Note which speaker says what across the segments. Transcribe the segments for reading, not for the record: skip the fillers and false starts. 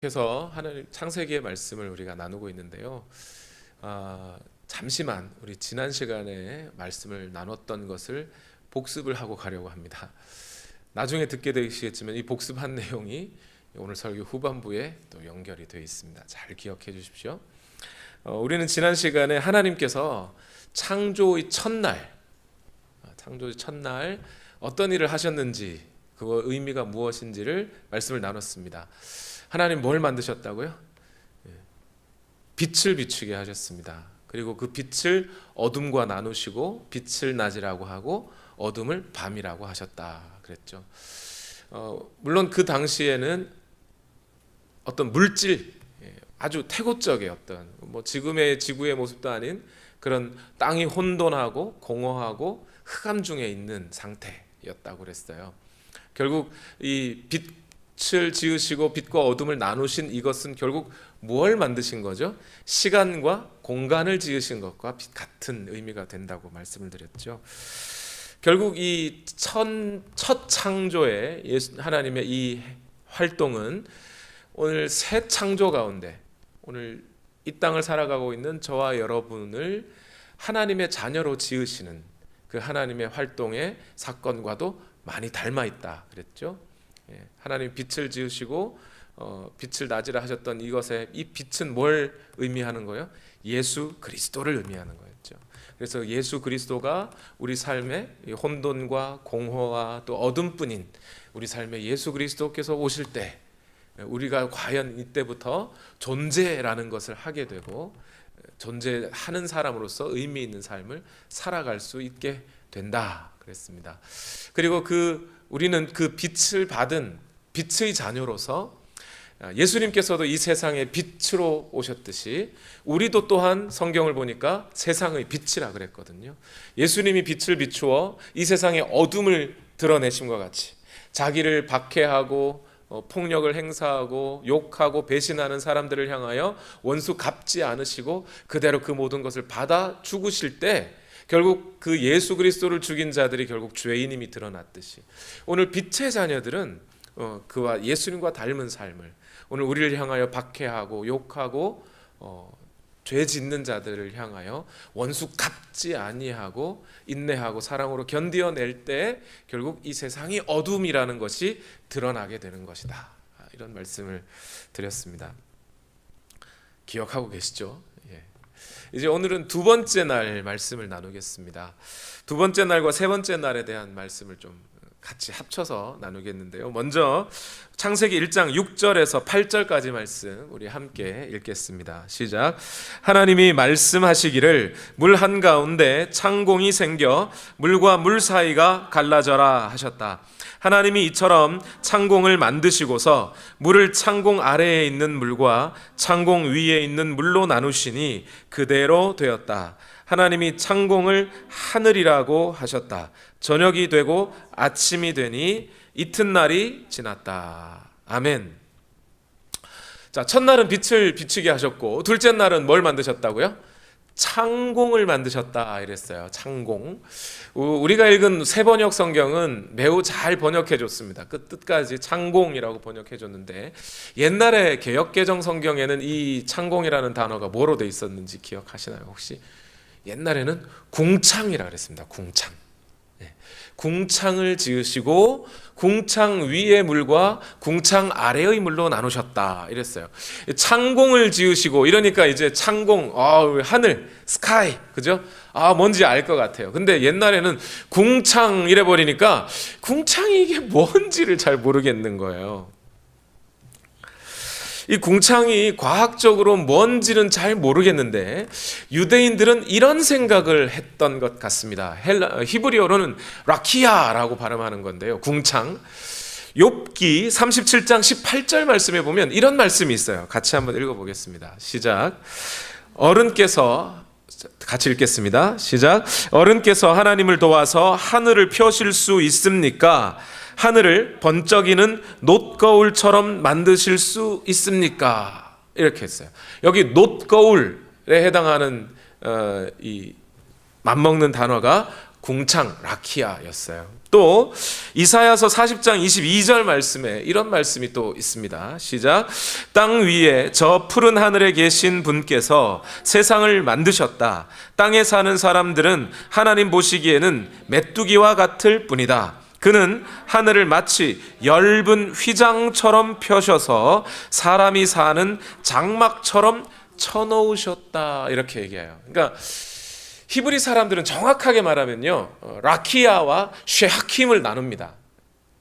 Speaker 1: 그래서 하나님 창세기의 말씀을 우리가 나누고 있는데요. 잠시만 우리 지난 시간에 말씀을 나눴던 것을 복습을 하고 가려고 합니다. 나중에 듣게 되시겠지만 이 복습한 내용이 오늘 설교 후반부에 또 연결이 되어 있습니다. 잘 기억해 주십시오. 우리는 지난 시간에 하나님께서 창조의 첫날 어떤 일을 하셨는지, 그 의미가 무엇인지를 말씀을 나눴습니다. 하나님 뭘 만드셨다고요? 빛을 비추게 하셨습니다. 그리고 그 빛을 어둠과 나누시고 빛을 낮이라고 하고 어둠을 밤이라고 하셨다 그랬죠. 물론 그 당시에는 어떤 물질, 아주 태고적의 어떤 지금의 지구의 모습도 아닌 그런 땅이 혼돈하고 공허하고 흑암 중에 있는 상태였다고 그랬어요. 결국 이 빛을 지으시고 빛과 어둠을 나누신 이것은 결국 뭘 만드신 거죠? 시간과 공간을 지으신 것과 같은 의미가 된다고 말씀을 드렸죠. 결국 이 첫 창조의 하나님의 이 활동은 오늘 새 창조 가운데, 오늘 이 땅을 살아가고 있는 저와 여러분을 하나님의 자녀로 지으시는 그 하나님의 활동의 사건과도 많이 닮아 있다 그랬죠. 하나님 빛을 지으시고 빛을 낮이라 하셨던 이것에 이 빛은 뭘 의미하는 거예요? 예수 그리스도를 의미하는 거였죠. 그래서 예수 그리스도가 우리 삶의 혼돈과 공허와 또 어둠뿐인 우리 삶에 예수 그리스도께서 오실 때 우리가 과연 이때부터 존재라는 것을 하게 되고 존재하는 사람으로서 의미 있는 삶을 살아갈 수 있게 된다 그랬습니다. 그리고 우리는 그 빛을 받은 빛의 자녀로서 예수님께서도 이 세상에 빛으로 오셨듯이 우리도 또한 성경을 보니까 세상의 빛이라 그랬거든요. 예수님이 빛을 비추어 이 세상의 어둠을 드러내심과 같이 자기를 박해하고 폭력을 행사하고 욕하고 배신하는 사람들을 향하여 원수 갚지 않으시고 그대로 그 모든 것을 받아 죽으실 때 결국 그 예수 그리스도를 죽인 자들이 결국 죄인임이 드러났듯이 오늘 빛의 자녀들은 그와 예수님과 닮은 삶을, 오늘 우리를 향하여 박해하고 욕하고 죄 짓는 자들을 향하여 원수 갚지 아니하고 인내하고 사랑으로 견디어낼 때 결국 이 세상이 어둠이라는 것이 드러나게 되는 것이다. 이런 말씀을 드렸습니다. 기억하고 계시죠? 이제 오늘은 두 번째 날 말씀을 나누겠습니다. 두 번째 날과 세 번째 날에 대한 말씀을 좀 같이 합쳐서 나누겠는데요. 먼저 창세기 1장 6절에서 8절까지 말씀 우리 함께 읽겠습니다. 시작. 하나님이 말씀하시기를 물 한가운데 창공이 생겨 물과 물 사이가 갈라져라 하셨다. 하나님이 이처럼 창공을 만드시고서 물을 창공 아래에 있는 물과 창공 위에 있는 물로 나누시니 그대로 되었다. 하나님이 창공을 하늘이라고 하셨다. 저녁이 되고 아침이 되니 이튿날이 지났다. 아멘. 자, 첫날은 빛을 비추게 하셨고 둘째 날은 뭘 만드셨다고요? 창공을 만드셨다 이랬어요. 창공. 우리가 읽은 새번역 성경은 매우 잘 번역해 줬습니다. 끝까지 창공이라고 번역해 줬는데 옛날에 개역개정 성경에는 이 창공이라는 단어가 뭐로 돼 있었는지 기억하시나요 혹시? 옛날에는 궁창이라 그랬습니다. 궁창. 궁창을 지으시고 궁창 위의 물과 궁창 아래의 물로 나누셨다 이랬어요. 창공을 지으시고 이러니까 이제 창공, 하늘, 스카이, 그죠? 뭔지 알 것 같아요. 근데 옛날에는 궁창 이래 버리니까 궁창이 이게 뭔지를 잘 모르겠는 거예요. 이 궁창이 과학적으로 뭔지는 잘 모르겠는데 유대인들은 이런 생각을 했던 것 같습니다. 히브리어로는 라키아라고 발음하는 건데요. 궁창. 욥기 37장 18절 말씀에 보면 이런 말씀이 있어요. 같이 한번 읽어보겠습니다. 시작. 어른께서 같이 읽겠습니다. 시작. 어른께서 하나님을 도와서 하늘을 펴실 수 있습니까? 하늘을 번쩍이는 놋거울처럼 만드실 수 있습니까? 이렇게 했어요. 여기 놋거울에 해당하는 이 맞먹는 단어가 궁창, 라키아였어요. 또 이사야서 40장 22절 말씀에 이런 말씀이 또 있습니다. 시작. 땅 위에 저 푸른 하늘에 계신 분께서 세상을 만드셨다. 땅에 사는 사람들은 하나님 보시기에는 메뚜기와 같을 뿐이다. 그는 하늘을 마치 엷은 휘장처럼 펴셔서 사람이 사는 장막처럼 쳐놓으셨다. 이렇게 얘기해요. 그러니까 히브리 사람들은 정확하게 말하면요, 라키아와 쉐하킴을 나눕니다.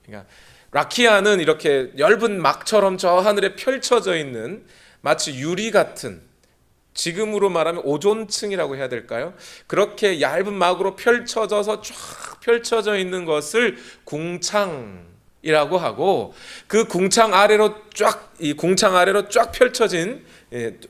Speaker 1: 그러니까 라키아는 이렇게 엷은 막처럼 저 하늘에 펼쳐져 있는 마치 유리 같은, 지금으로 말하면 오존층이라고 해야 될까요? 그렇게 얇은 막으로 펼쳐져서 쫙 펼쳐져 있는 것을 궁창이라고 하고, 그 궁창 아래로 쫙 펼쳐진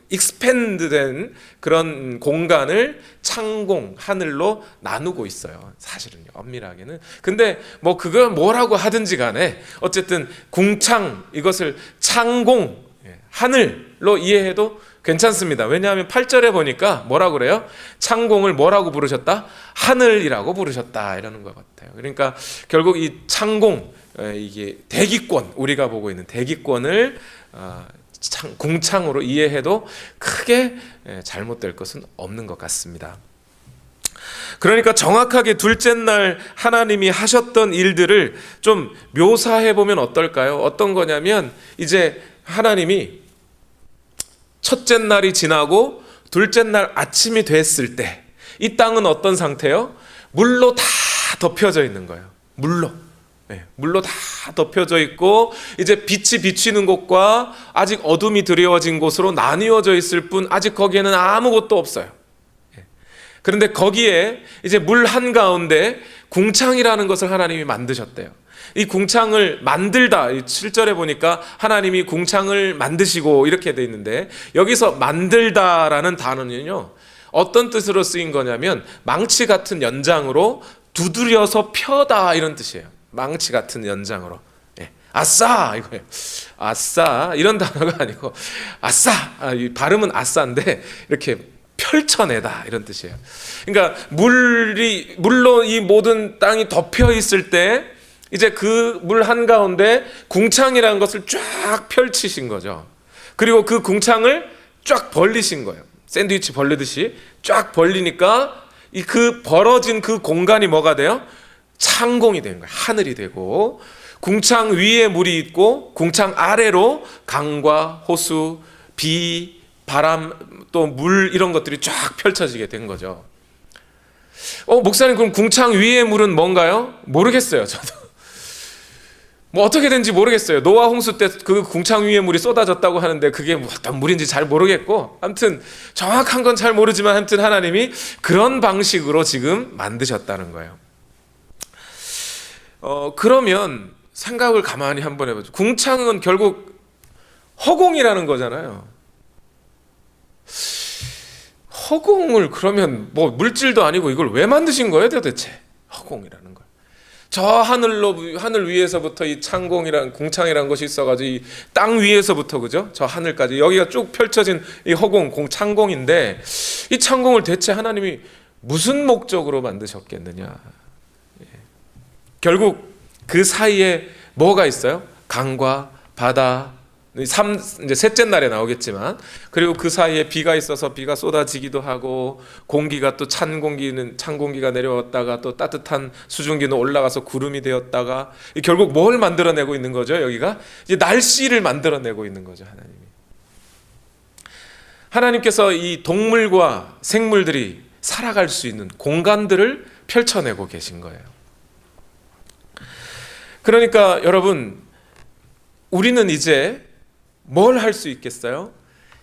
Speaker 1: 익스펜드된 그런 공간을 창공, 하늘로 나누고 있어요. 사실은요, 엄밀하게는. 근데 뭐 그걸 뭐라고 하든지 간에 어쨌든 궁창, 이것을 창공, 하늘로 이해해도 괜찮습니다. 왜냐하면 8절에 보니까 뭐라고 그래요? 창공을 뭐라고 부르셨다? 하늘이라고 부르셨다, 이러는 것 같아요. 그러니까 결국 이 창공, 이게 대기권, 우리가 보고 있는 대기권을 궁창으로 이해해도 크게 잘못될 것은 없는 것 같습니다. 그러니까 정확하게 둘째 날 하나님이 하셨던 일들을 좀 묘사해 보면 어떨까요? 어떤 거냐면, 이제 하나님이 첫째 날이 지나고 둘째 날 아침이 됐을 때 이 땅은 어떤 상태요? 물로 다 덮여져 있는 거예요. 물로 다 덮여져 있고, 이제 빛이 비치는 곳과 아직 어둠이 드리워진 곳으로 나뉘어져 있을 뿐, 아직 거기에는 아무것도 없어요. 그런데 거기에 이제 물 한가운데 궁창이라는 것을 하나님이 만드셨대요. 이 궁창을 만들다, 7절에 보니까 하나님이 궁창을 만드시고 이렇게 돼 있는데, 여기서 만들다라는 단어는요, 어떤 뜻으로 쓰인 거냐면 망치 같은 연장으로 두드려서 펴다, 이런 뜻이에요. 망치 같은 연장으로. 아싸, 이거예요. 아싸, 이런 단어가 아니고 아싸, 발음은 아싸인데 이렇게 펼쳐내다, 이런 뜻이에요. 그러니까 물로 이 모든 땅이 덮여 있을 때 이제 그 물 한가운데 궁창이라는 것을 쫙 펼치신 거죠. 그리고 그 궁창을 쫙 벌리신 거예요. 샌드위치 벌리듯이 쫙 벌리니까 그 벌어진 그 공간이 뭐가 돼요? 창공이 되는 거예요. 하늘이 되고, 궁창 위에 물이 있고 궁창 아래로 강과 호수, 비, 바람, 또 물, 이런 것들이 쫙 펼쳐지게 된 거죠. 목사님, 그럼 궁창 위의 물은 뭔가요? 모르겠어요, 저도. 뭐 어떻게 된지 모르겠어요. 노아 홍수 때 그 궁창 위에 물이 쏟아졌다고 하는데 그게 어떤 물인지 잘 모르겠고, 아무튼 정확한 건 잘 모르지만 아무튼 하나님이 그런 방식으로 지금 만드셨다는 거예요. 그러면 생각을 가만히 한번 해보죠. 궁창은 결국 허공이라는 거잖아요. 허공을 그러면 뭐 물질도 아니고 이걸 왜 만드신 거예요, 도대체? 허공이라는 걸. 저 하늘 위에서부터 이 창공이란 궁창이라는 것이 있어가지고 이 땅 위에서부터, 그죠? 저 하늘까지 여기가 쭉 펼쳐진 이 허공, 창공인데, 이 창공을 대체 하나님이 무슨 목적으로 만드셨겠느냐? 결국 그 사이에 뭐가 있어요? 강과 바다, 이제 셋째 날에 나오겠지만, 그리고 그 사이에 비가 있어서 비가 쏟아지기도 하고, 공기가 또 찬 공기가 내려왔다가 또 따뜻한 수증기는 올라가서 구름이 되었다가, 결국 뭘 만들어내고 있는 거죠? 여기가 이제 날씨를 만들어내고 있는 거죠. 하나님께서 이 동물과 생물들이 살아갈 수 있는 공간들을 펼쳐내고 계신 거예요. 그러니까 여러분, 우리는 이제 뭘 할 수 있겠어요?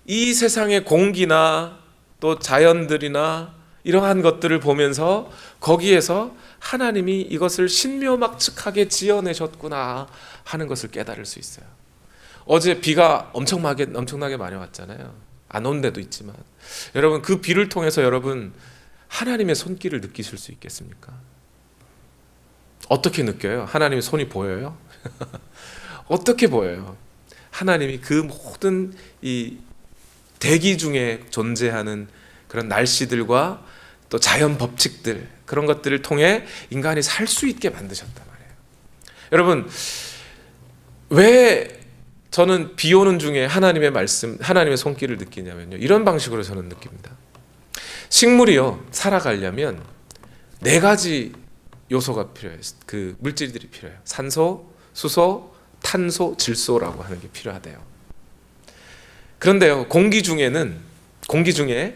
Speaker 1: 이 세상의 공기나 또 자연들이나 이러한 것들을 보면서 거기에서 하나님이 이것을 신묘막측하게 지어내셨구나 하는 것을 깨달을 수 있어요. 어제 비가 엄청나게 많이 왔잖아요. 안 온 데도 있지만, 여러분, 그 비를 통해서 여러분 하나님의 손길을 느끼실 수 있겠습니까? 어떻게 느껴요? 하나님의 손이 보여요? 어떻게 보여요? 하나님이 그 모든 이 대기 중에 존재하는 그런 날씨들과 또 자연 법칙들, 그런 것들을 통해 인간이 살 수 있게 만드셨단 말이에요. 여러분, 왜 저는 비 오는 중에 하나님의 말씀, 하나님의 손길을 느끼냐면요, 이런 방식으로 저는 느낍니다. 식물이요, 살아가려면 4가지 요소가 필요해요. 그 물질들이 필요해요. 산소, 수소, 탄소, 질소라고 하는 게 필요하대요. 그런데요, 공기 중에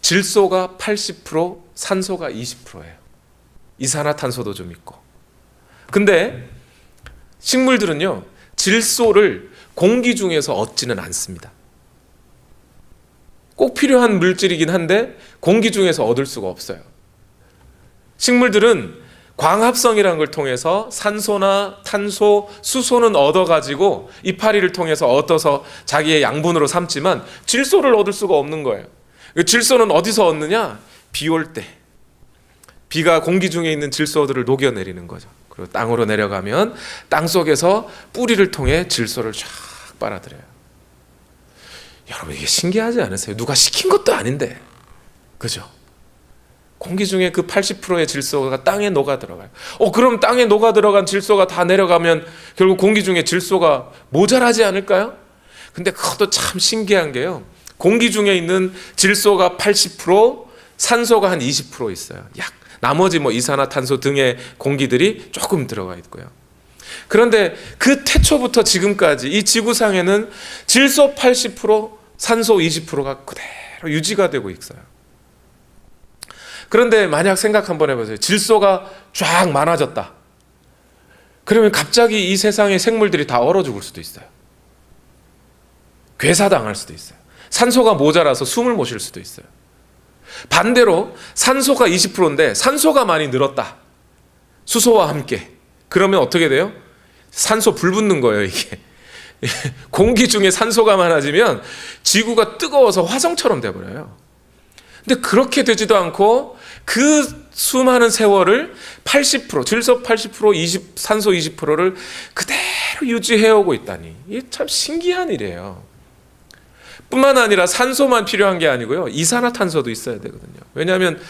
Speaker 1: 질소가 80%, 산소가 20%예요. 이산화탄소도 좀 있고. 근데 식물들은요, 질소를 공기 중에서 얻지는 않습니다. 꼭 필요한 물질이긴 한데 공기 중에서 얻을 수가 없어요. 식물들은 광합성이라는 걸 통해서 산소나 탄소, 수소는 얻어가지고 이파리를 통해서 얻어서 자기의 양분으로 삼지만 질소를 얻을 수가 없는 거예요. 질소는 어디서 얻느냐? 비 올 때. 비가 공기 중에 있는 질소들을 녹여내리는 거죠. 그리고 땅으로 내려가면 땅 속에서 뿌리를 통해 질소를 쫙 빨아들여요. 여러분, 이게 신기하지 않으세요? 누가 시킨 것도 아닌데, 그죠? 공기 중에 그 80%의 질소가 땅에 녹아 들어가요. 그럼 땅에 녹아 들어간 질소가 다 내려가면 결국 공기 중에 질소가 모자라지 않을까요? 근데 그것도 참 신기한 게요, 공기 중에 있는 질소가 80%, 산소가 한 20% 있어요. 나머지 이산화탄소 등의 공기들이 조금 들어가 있고요. 그런데 그 태초부터 지금까지 이 지구상에는 질소 80%, 산소 20%가 그대로 유지가 되고 있어요. 그런데 만약 생각 한번 해보세요. 질소가 쫙 많아졌다. 그러면 갑자기 이 세상의 생물들이 다 얼어 죽을 수도 있어요. 괴사당할 수도 있어요. 산소가 모자라서 숨을 못 쉴 수도 있어요. 반대로 산소가 20%인데 산소가 많이 늘었다. 수소와 함께. 그러면 어떻게 돼요? 산소 불 붙는 거예요, 이게. 공기 중에 산소가 많아지면 지구가 뜨거워서 화성처럼 돼버려요. 근데 그렇게 되지도 않고 그 수많은 세월을 80%, 질소 80%, 산소 20%를 그대로 유지해오고 있다니, 이게 참 신기한 일이에요. 뿐만 아니라 산소만 필요한 게 아니고요, 이산화탄소도 있어야 되거든요. 왜냐하면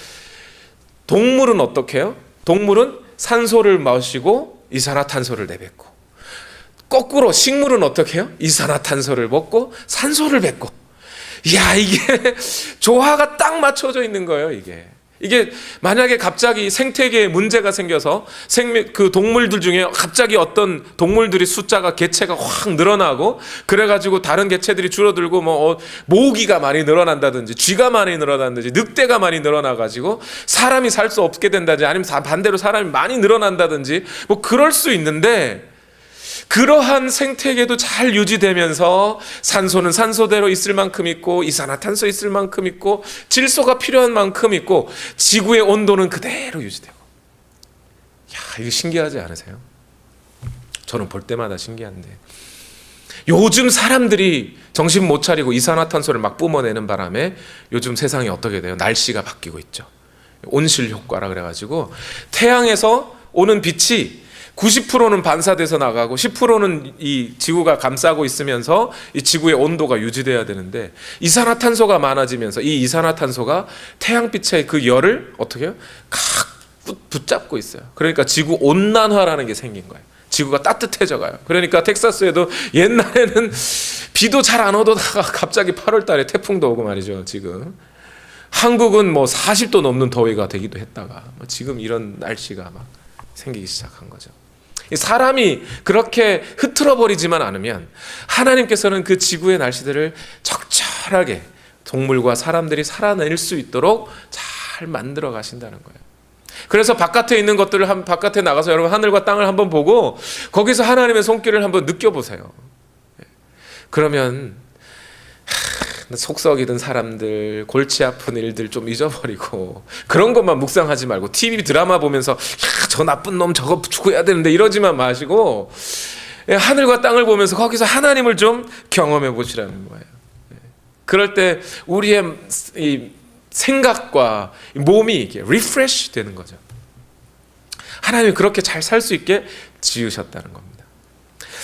Speaker 1: 동물은 어떻게 해요? 동물은 산소를 마시고 이산화탄소를 내뱉고, 거꾸로 식물은 어떻게 해요? 이산화탄소를 먹고 산소를 뱉고. 이야, 이게 조화가 딱 맞춰져 있는 거예요. 이게 만약에 갑자기 생태계에 문제가 생겨서 그 동물들 중에 갑자기 어떤 동물들이 숫자가, 개체가 확 늘어나고, 그래가지고 다른 개체들이 줄어들고, 모기가 많이 늘어난다든지, 쥐가 많이 늘어난다든지, 늑대가 많이 늘어나가지고 사람이 살 수 없게 된다든지, 아니면 반대로 사람이 많이 늘어난다든지, 그럴 수 있는데, 그러한 생태계도 잘 유지되면서 산소는 산소대로 있을 만큼 있고, 이산화탄소 있을 만큼 있고, 질소가 필요한 만큼 있고, 지구의 온도는 그대로 유지되고. 이거 신기하지 않으세요? 저는 볼 때마다 신기한데, 요즘 사람들이 정신 못 차리고 이산화탄소를 막 뿜어내는 바람에 요즘 세상이 어떻게 돼요? 날씨가 바뀌고 있죠. 온실 효과라 그래가지고 태양에서 오는 빛이 90%는 반사돼서 나가고 10%는 이 지구가 감싸고 있으면서 이 지구의 온도가 유지돼야 되는데, 이산화탄소가 많아지면서 이 이산화탄소가 태양빛의 그 열을 어떻게 해요? 각 붙잡고 있어요. 그러니까 지구 온난화라는 게 생긴 거예요. 지구가 따뜻해져 가요. 그러니까 텍사스에도 옛날에는 비도 잘 안 오다가 갑자기 8월 달에 태풍도 오고 말이죠. 지금 한국은 40도 넘는 더위가 되기도 했다가 지금 이런 날씨가 막 생기기 시작한 거죠. 사람이 그렇게 흐트러버리지만 않으면 하나님께서는 그 지구의 날씨들을 적절하게 동물과 사람들이 살아낼 수 있도록 잘 만들어 가신다는 거예요. 그래서 바깥에 있는 것들을 바깥에 나가서 여러분 하늘과 땅을 한번 보고 거기서 하나님의 손길을 한번 느껴보세요. 그러면 속 썩이던 사람들, 골치 아픈 일들 좀 잊어버리고 그런 것만 묵상하지 말고 TV 드라마 보면서 저 나쁜 놈 저거 죽어야 되는데 이러지만 마시고 하늘과 땅을 보면서 거기서 하나님을 좀 경험해 보시라는 거예요. 그럴 때 우리의 이 생각과 몸이 이렇게 리프레시 되는 거죠. 하나님이 그렇게 잘 살 수 있게 지으셨다는 겁니다.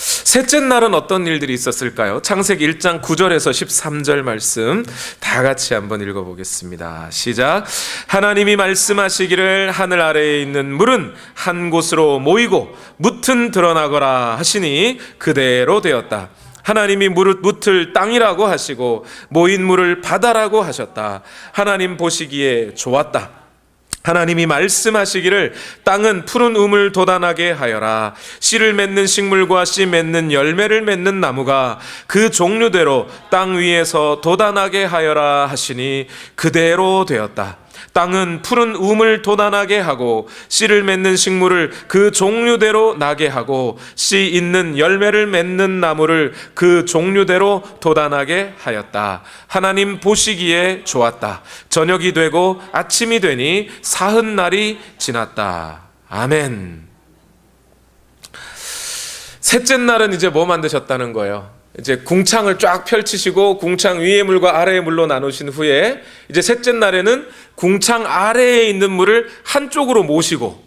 Speaker 1: 셋째 날은 어떤 일들이 있었을까요? 창세기 1장 9절에서 13절 말씀 다 같이 한번 읽어보겠습니다. 시작. 하나님이 말씀하시기를 하늘 아래에 있는 물은 한 곳으로 모이고 뭇은 드러나거라 하시니 그대로 되었다. 하나님이 뭇을 땅이라고 하시고 모인 물을 바다라고 하셨다. 하나님 보시기에 좋았다. 하나님이 말씀하시기를 땅은 푸른 우물 돋아나게 하여라. 씨를 맺는 식물과 씨 맺는 열매를 맺는 나무가 그 종류대로 땅 위에서 돋아나게 하여라 하시니 그대로 되었다. 땅은 푸른 우물 돋아나게 하고 씨를 맺는 식물을 그 종류대로 나게 하고 씨 있는 열매를 맺는 나무를 그 종류대로 돋아나게 하였다. 하나님 보시기에 좋았다. 저녁이 되고 아침이 되니 사흔날이 지났다. 아멘. 셋째 날은 이제 뭐 만드셨다는 거예요? 이제 궁창을 쫙 펼치시고 궁창 위의 물과 아래의 물로 나누신 후에 이제 셋째 날에는 궁창 아래에 있는 물을 한쪽으로 모시고,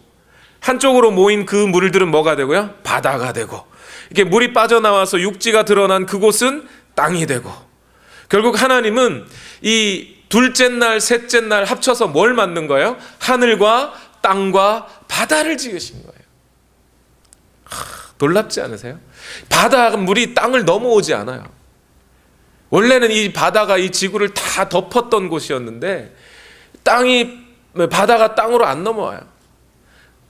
Speaker 1: 한쪽으로 모인 그 물들은 뭐가 되고요? 바다가 되고, 이렇게 물이 빠져나와서 육지가 드러난 그곳은 땅이 되고, 결국 하나님은 이 둘째 날, 셋째 날 합쳐서 뭘 만든 거예요? 하늘과 땅과 바다를 지으신 거예요. 놀랍지 않으세요? 바다 물이 땅을 넘어오지 않아요. 원래는 이 바다가 이 지구를 다 덮었던 곳이었는데 바다가 땅으로 안 넘어와요.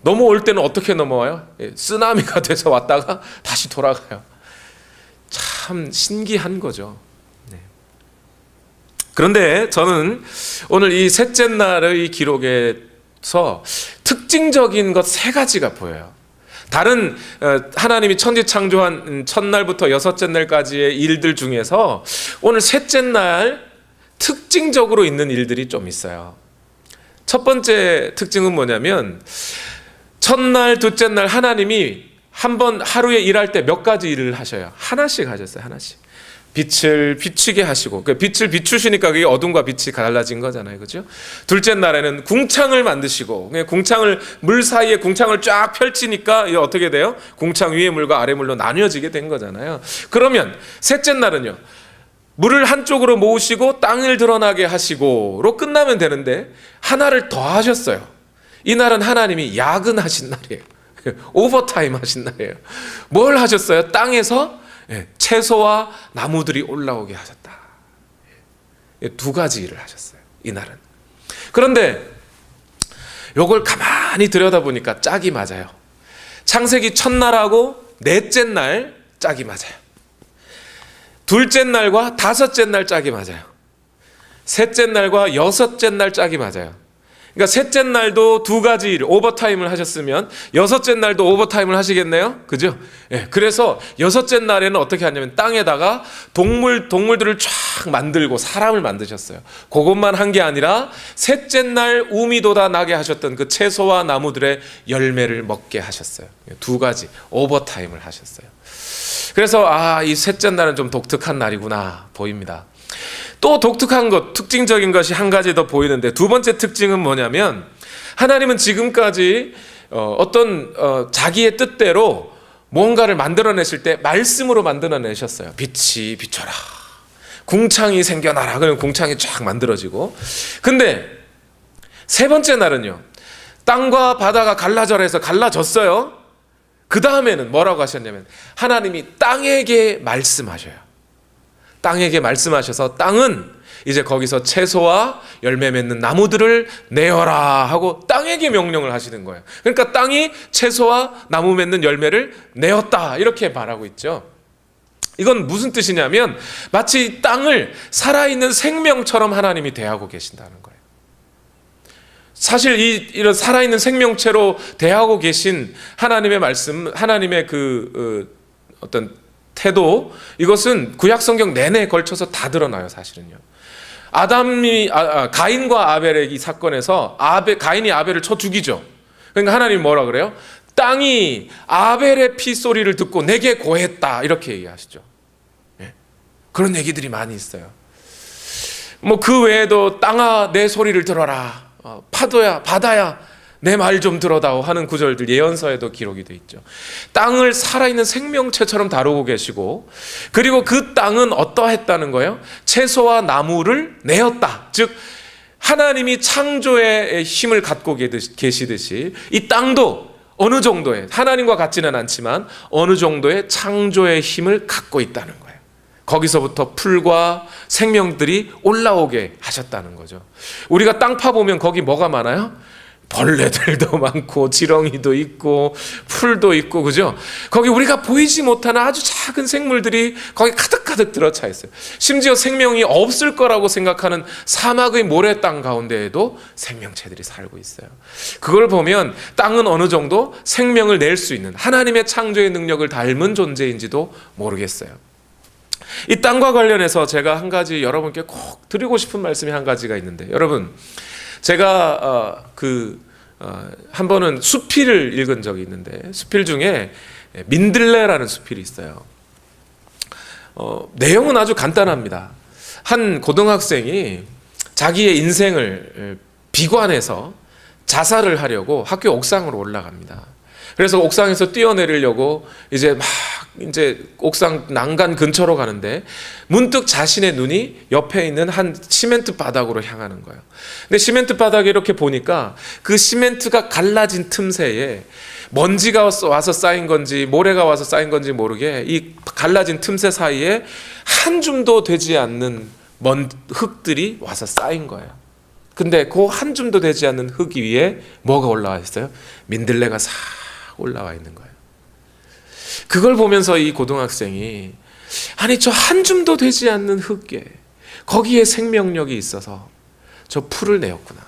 Speaker 1: 넘어올 때는 어떻게 넘어와요? 쓰나미가 돼서 왔다가 다시 돌아가요. 참 신기한 거죠. 네. 그런데 저는 오늘 이 셋째 날의 기록에서 특징적인 것 세 가지가 보여요. 다른 하나님이 천지 창조한 첫날부터 여섯째 날까지의 일들 중에서 오늘 셋째 날 특징적으로 있는 일들이 좀 있어요. 첫 번째 특징은 뭐냐면 첫날, 둘째 날 하나님이 한번 하루에 일할 때 몇 가지 일을 하셔요. 하나씩 하셨어요. 하나씩. 빛을 비추게 하시고, 그 빛을 비추시니까 그게 어둠과 빛이 갈라진 거잖아요. 그죠? 둘째 날에는 궁창을 만드시고, 궁창을, 물 사이에 궁창을 쫙 펼치니까 이게 어떻게 돼요? 궁창 위의 물과 아래 물로 나뉘어지게 된 거잖아요. 그러면 셋째 날은요, 물을 한쪽으로 모으시고 땅을 드러나게 하시고로 끝나면 되는데 하나를 더 하셨어요. 이날은 하나님이 야근하신 날이에요. 오버타임 하신 날이에요. 뭘 하셨어요? 땅에서 채소와 나무들이 올라오게 하셨다. 두 가지 일을 하셨어요. 이날은. 그런데 요걸 가만히 들여다보니까 짝이 맞아요. 창세기 첫날하고 넷째 날 짝이 맞아요. 둘째 날과 다섯째 날 짝이 맞아요. 셋째 날과 여섯째 날 짝이 맞아요. 그러니까 셋째 날도 두 가지 일, 오버타임을 하셨으면 여섯째 날도 오버타임을 하시겠네요. 그죠? 예, 그래서 여섯째 날에는 어떻게 하냐면 땅에다가 동물들을 쫙 만들고 사람을 만드셨어요. 그것만 한 게 아니라 셋째 날 우미 돋아나게 하셨던 그 채소와 나무들의 열매를 먹게 하셨어요. 두 가지 오버타임을 하셨어요. 그래서 이 셋째 날은 좀 독특한 날이구나 보입니다. 또 독특한 것, 특징적인 것이 한 가지 더 보이는데 두 번째 특징은 뭐냐면 하나님은 지금까지 어떤 자기의 뜻대로 뭔가를 만들어내실 때 말씀으로 만들어내셨어요. 빛이 비춰라. 궁창이 생겨나라. 그러면 궁창이 쫙 만들어지고. 근데 세 번째 날은요. 땅과 바다가 갈라져라 해서 갈라졌어요. 그 다음에는 뭐라고 하셨냐면 하나님이 땅에게 말씀하셔요. 땅에게 말씀하셔서 땅은 이제 거기서 채소와 열매 맺는 나무들을 내어라 하고 땅에게 명령을 하시는 거예요. 그러니까 땅이 채소와 나무 맺는 열매를 내었다 이렇게 말하고 있죠. 이건 무슨 뜻이냐면 마치 땅을 살아있는 생명처럼 하나님이 대하고 계신다는 거예요. 사실 이런 살아있는 생명체로 대하고 계신 하나님의 말씀, 하나님의 어떤 태도, 이것은 구약 성경 내내에 걸쳐서 다 드러나요. 사실은요. 가인과 아벨의 이 사건에서 가인이 아벨을 쳐 죽이죠. 그러니까 하나님이 뭐라 그래요? 땅이 아벨의 피 소리를 듣고 내게 고했다 이렇게 얘기하시죠. 예. 그런 얘기들이 많이 있어요. 뭐 그 외에도 땅아 내 소리를 들어라. 파도야 바다야 내 말 좀 들어다오 하는 구절들 예언서에도 기록이 돼 있죠. 땅을 살아있는 생명체처럼 다루고 계시고, 그리고 그 땅은 어떠했다는 거예요? 채소와 나무를 내었다. 즉 하나님이 창조의 힘을 갖고 계시듯이 이 땅도 어느 정도의, 하나님과 같지는 않지만 어느 정도의 창조의 힘을 갖고 있다는 거예요. 거기서부터 풀과 생명들이 올라오게 하셨다는 거죠. 우리가 땅 파보면 거기 뭐가 많아요? 벌레들도 많고 지렁이도 있고 풀도 있고, 그죠? 거기 우리가 보이지 못하는 아주 작은 생물들이 거기 가득가득 들어차 있어요. 심지어 생명이 없을 거라고 생각하는 사막의 모래 땅 가운데에도 생명체들이 살고 있어요. 그걸 보면 땅은 어느 정도 생명을 낼 수 있는 하나님의 창조의 능력을 닮은 존재인지도 모르겠어요. 이 땅과 관련해서 제가 한 가지 여러분께 꼭 드리고 싶은 말씀이 한 가지가 있는데, 여러분, 제가 한 번은 수필을 읽은 적이 있는데, 수필 중에 민들레라는 수필이 있어요. 내용은 아주 간단합니다. 한 고등학생이 자기의 인생을 비관해서 자살을 하려고 학교 옥상으로 올라갑니다. 그래서 옥상에서 뛰어내리려고 이제 옥상 난간 근처로 가는데 문득 자신의 눈이 옆에 있는 한 시멘트 바닥으로 향하는 거예요. 근데 시멘트 바닥에 이렇게 보니까 그 시멘트가 갈라진 틈새에 먼지가 와서 쌓인 건지 모래가 와서 쌓인 건지 모르게 이 갈라진 틈새 사이에 한 줌도 되지 않는 먼 흙들이 와서 쌓인 거예요. 근데 그 한 줌도 되지 않는 흙 위에 뭐가 올라와 있어요? 민들레가 싹 올라와 있는 거예요. 그걸 보면서 이 고등학생이, 아니 저 한 줌도 되지 않는 흙에 거기에 생명력이 있어서 저 풀을 내었구나.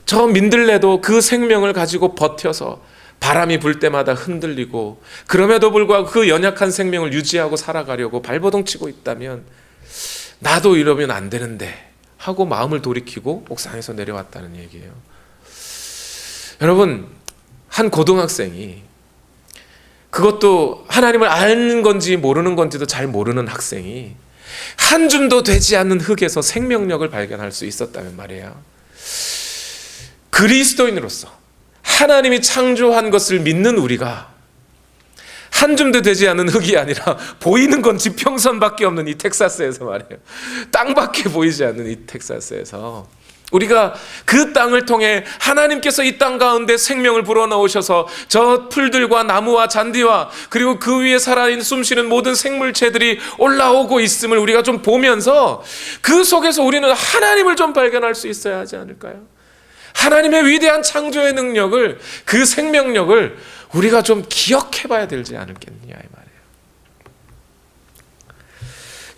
Speaker 1: 저 민들레도 그 생명을 가지고 버텨서 바람이 불 때마다 흔들리고, 그럼에도 불구하고 그 연약한 생명을 유지하고 살아가려고 발버둥 치고 있다면 나도 이러면 안 되는데 하고 마음을 돌이키고 옥상에서 내려왔다는 얘기예요. 여러분, 한 고등학생이, 그것도 하나님을 아는 건지 모르는 건지도 잘 모르는 학생이 한 줌도 되지 않는 흙에서 생명력을 발견할 수 있었다면 말이에요. 그리스도인으로서 하나님이 창조한 것을 믿는 우리가 한 줌도 되지 않는 흙이 아니라 보이는 건 지평선밖에 없는 이 텍사스에서 말이에요. 땅밖에 보이지 않는 이 텍사스에서 우리가 그 땅을 통해 하나님께서 이 땅 가운데 생명을 불어넣으셔서 저 풀들과 나무와 잔디와 그리고 그 위에 살아있는 숨쉬는 모든 생물체들이 올라오고 있음을 우리가 좀 보면서 그 속에서 우리는 하나님을 좀 발견할 수 있어야 하지 않을까요? 하나님의 위대한 창조의 능력을, 그 생명력을 우리가 좀 기억해 봐야 되지 않을겠느냐 이 말이에요.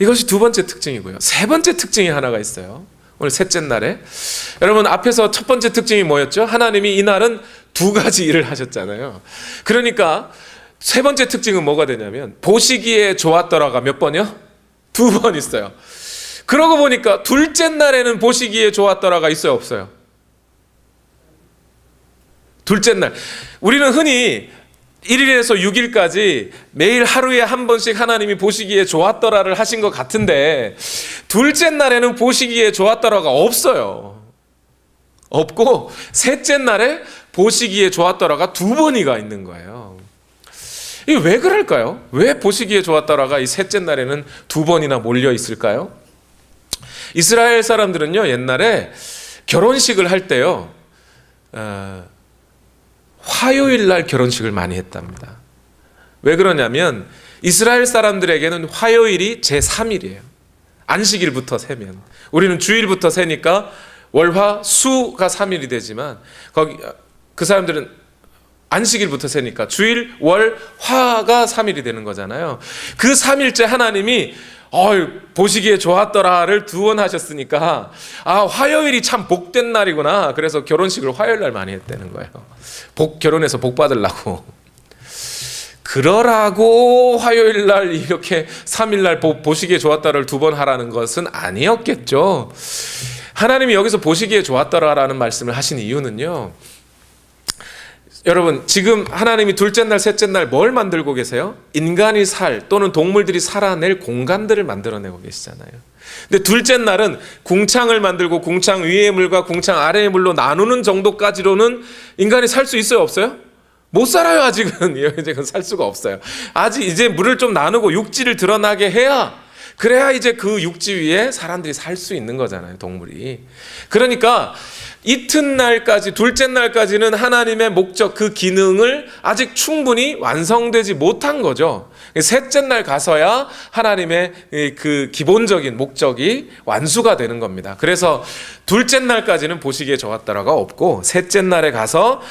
Speaker 1: 이것이 두 번째 특징이고요. 세 번째 특징이 하나가 있어요. 오늘 셋째 날에, 여러분 앞에서 첫 번째 특징이 뭐였죠? 하나님이 이날은 두 가지 일을 하셨잖아요. 그러니까 세 번째 특징은 뭐가 되냐면 보시기에 좋았더라가 몇 번이요? 두 번 있어요. 그러고 보니까 둘째 날에는 보시기에 좋았더라가 있어요, 없어요? 둘째 날, 우리는 흔히 1일에서 6일까지 매일 하루에 한 번씩 하나님이 보시기에 좋았더라를 하신 것 같은데, 둘째 날에는 보시기에 좋았더라가 없어요. 없고 셋째 날에 보시기에 좋았더라가 두 번이가 있는 거예요. 이게 왜 그럴까요? 왜 보시기에 좋았더라가 이 셋째 날에는 두 번이나 몰려 있을까요? 이스라엘 사람들은요, 옛날에 결혼식을 할 때요, 화요일 날 결혼식을 많이 했답니다. 왜 그러냐면 이스라엘 사람들에게는 화요일이 제3일이에요. 안식일부터 세면. 우리는 주일부터 세니까 월화 수가 3일이 되지만 거기 그 사람들은 안식일부터 세니까 주일 월 화가 3일이 되는 거잖아요. 그 3일째 하나님이 보시기에 좋았더라를 두 번 하셨으니까 화요일이 참 복된 날이구나. 그래서 결혼식을 화요일 날 많이 했다는 거예요. 결혼해서 복 받으려고. 그러라고 화요일 날 이렇게 3일 날 보시기에 좋았더라를 두 번 하라는 것은 아니었겠죠. 하나님이 여기서 보시기에 좋았더라라는 말씀을 하신 이유는요, 여러분, 지금 하나님이 둘째 날, 셋째 날 뭘 만들고 계세요? 인간이 살 또는 동물들이 살아낼 공간들을 만들어내고 계시잖아요. 근데 둘째 날은 궁창을 만들고 궁창 위의 물과 궁창 아래의 물로 나누는 정도까지로는 인간이 살 수 있어요, 없어요? 못 살아요. 아직은 살 수가 없어요. 아직 이제 물을 좀 나누고 육지를 드러나게 해야, 그래야 이제 그 육지 위에 사람들이 살 수 있는 거잖아요, 동물이. 그러니까 이튿날까지, 둘째 날까지는 하나님의 목적, 그 기능을 아직 충분히 완성되지 못한 거죠. 셋째 날 가서야 하나님의 그 기본적인 목적이 완수가 되는 겁니다. 그래서 둘째 날까지는 보시기에 좋았더라가 없고, 셋째 날에 가서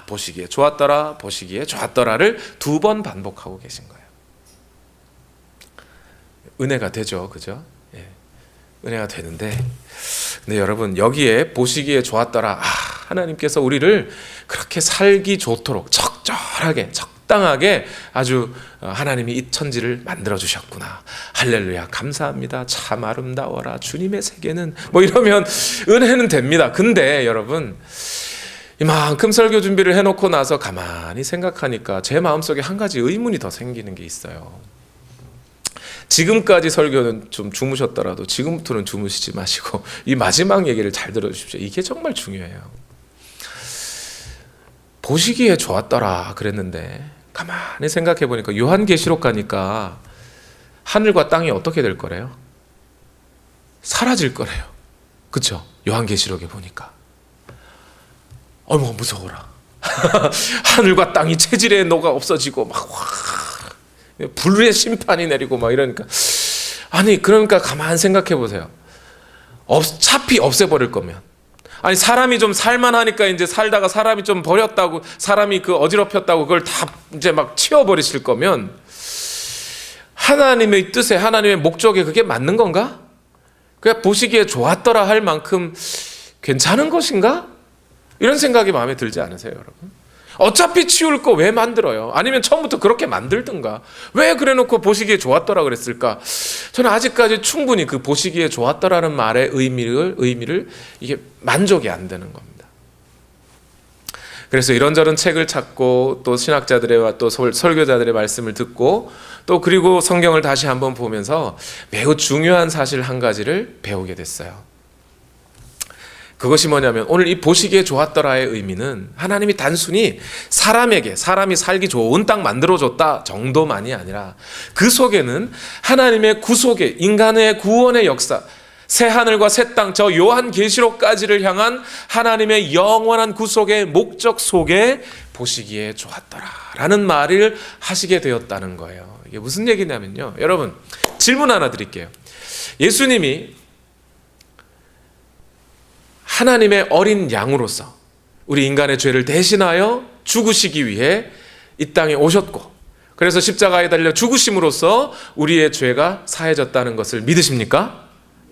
Speaker 1: 보시기에 좋았더라, 보시기에 좋았더라를 2번 반복하고 계신 거예요. 은혜가 되죠, 그죠? 예. 은혜가 되는데, 근데 여러분, 여기에 보시기에 좋았더라, 하나님께서 우리를 그렇게 살기 좋도록 적절하게, 적당하게 아주 하나님이 이 천지를 만들어 주셨구나. 할렐루야, 감사합니다. 참 아름다워라, 주님의 세계는, 뭐 이러면 은혜는 됩니다. 근데 여러분, 이만큼 설교 준비를 해놓고 나서 가만히 생각하니까 제 마음속에 한 가지 의문이 더 생기는 게 있어요. 지금까지 설교는 좀 주무셨더라도 지금부터는 주무시지 마시고 이 마지막 얘기를 잘 들어주십시오. 이게 정말 중요해요. 보시기에 좋았더라 그랬는데 가만히 생각해 보니까 요한계시록 가니까 하늘과 땅이 어떻게 될 거래요? 사라질 거래요. 그렇죠? 요한계시록에 보니까 어머 무서워라. 하늘과 땅이 체질에 녹아 없어지고 막 불의 심판이 내리고 막 이러니까, 아니 그러니까 가만 생각해 보세요. 어차피 없애버릴 거면, 아니 사람이 좀 살만하니까 이제 살다가 사람이 좀 버렸다고, 사람이 그 어지럽혔다고 그걸 다 이제 막 치워버리실 거면 하나님의 뜻에, 하나님의 목적에 그게 맞는 건가? 그냥 보시기에 좋았더라 할 만큼 괜찮은 것인가? 이런 생각이 마음에 들지 않으세요, 여러분? 어차피 치울 거 왜 만들어요? 아니면 처음부터 그렇게 만들든가. 왜 그래놓고 보시기에 좋았더라 그랬을까? 저는 아직까지 충분히 그 보시기에 좋았더라는 말의 의미를 이게 만족이 안 되는 겁니다. 그래서 이런저런 책을 찾고 또 신학자들의 또 설교자들의 말씀을 듣고 또 그리고 성경을 다시 한번 보면서 매우 중요한 사실 한 가지를 배우게 됐어요. 그것이 뭐냐면 오늘 이 보시기에 좋았더라의 의미는 하나님이 단순히 사람에게, 사람이 살기 좋은 땅 만들어줬다 정도만이 아니라 그 속에는 하나님의 구속의, 인간의 구원의 역사, 새 하늘과 새 땅, 저 요한계시록까지를 향한 하나님의 영원한 구속의 목적 속에 보시기에 좋았더라라는 말을 하시게 되었다는 거예요. 이게 무슨 얘기냐면요, 여러분 질문 하나 드릴게요. 예수님이 하나님의 어린 양으로서 우리 인간의 죄를 대신하여 죽으시기 위해 이 땅에 오셨고, 그래서 십자가에 달려 죽으심으로써 우리의 죄가 사해졌다는 것을 믿으십니까?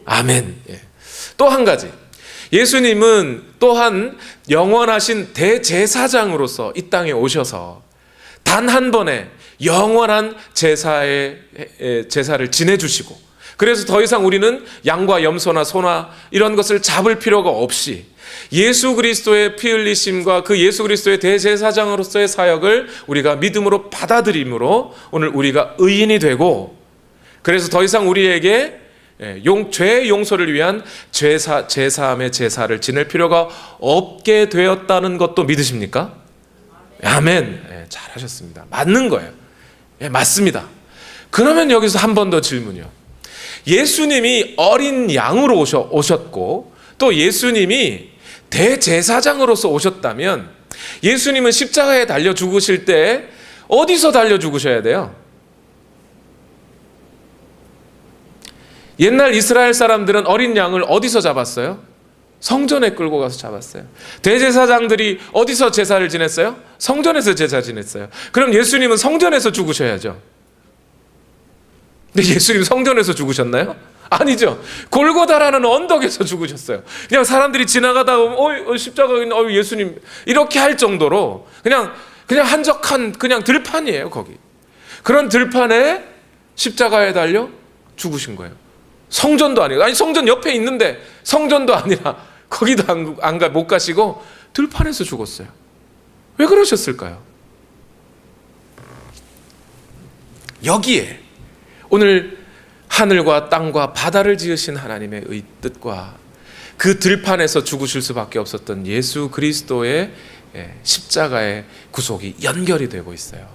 Speaker 1: 아멘. 예. 또 한 가지, 예수님은 또한 영원하신 대제사장으로서 이 땅에 오셔서 단 한 번의 영원한 제사를 지내주시고, 그래서 더 이상 우리는 양과 염소나 소나 이런 것을 잡을 필요가 없이 예수 그리스도의 피 흘리심과 그 예수 그리스도의 대제사장으로서의 사역을 우리가 믿음으로 받아들임으로 오늘 우리가 의인이 되고, 그래서 더 이상 우리에게 죄의 용서를 위한 제사함의 제사를 지낼 필요가 없게 되었다는 것도 믿으십니까? 아멘. 잘하셨습니다. 맞는 거예요. 맞습니다. 그러면 여기서 한 번 더 질문이요. 예수님이 어린 양으로 오셨고 또 예수님이 대제사장으로서 오셨다면 예수님은 십자가에 달려 죽으실 때 어디서 달려 죽으셔야 돼요? 옛날 이스라엘 사람들은 어린 양을 어디서 잡았어요? 성전에 끌고 가서 잡았어요. 대제사장들이 어디서 제사를 지냈어요? 성전에서 제사 지냈어요. 그럼 예수님은 성전에서 죽으셔야죠. 근데 예수님 성전에서 죽으셨나요? 아니죠. 골고다라는 언덕에서 죽으셨어요. 그냥 사람들이 지나가다 보면 십자가에 있는 예수님 이렇게 할 정도로 그냥 한적한 그냥 들판이에요, 거기. 그런 들판에 십자가에 달려 죽으신 거예요. 성전도 아니고, 아니 성전 옆에 있는데 성전도 아니라 거기도 못 가시고 들판에서 죽었어요. 왜 그러셨을까요? 여기에 오늘 하늘과 땅과 바다를 지으신 하나님의 뜻과 그 들판에서 죽으실 수밖에 없었던 예수 그리스도의 십자가의 구속이 연결이 되고 있어요.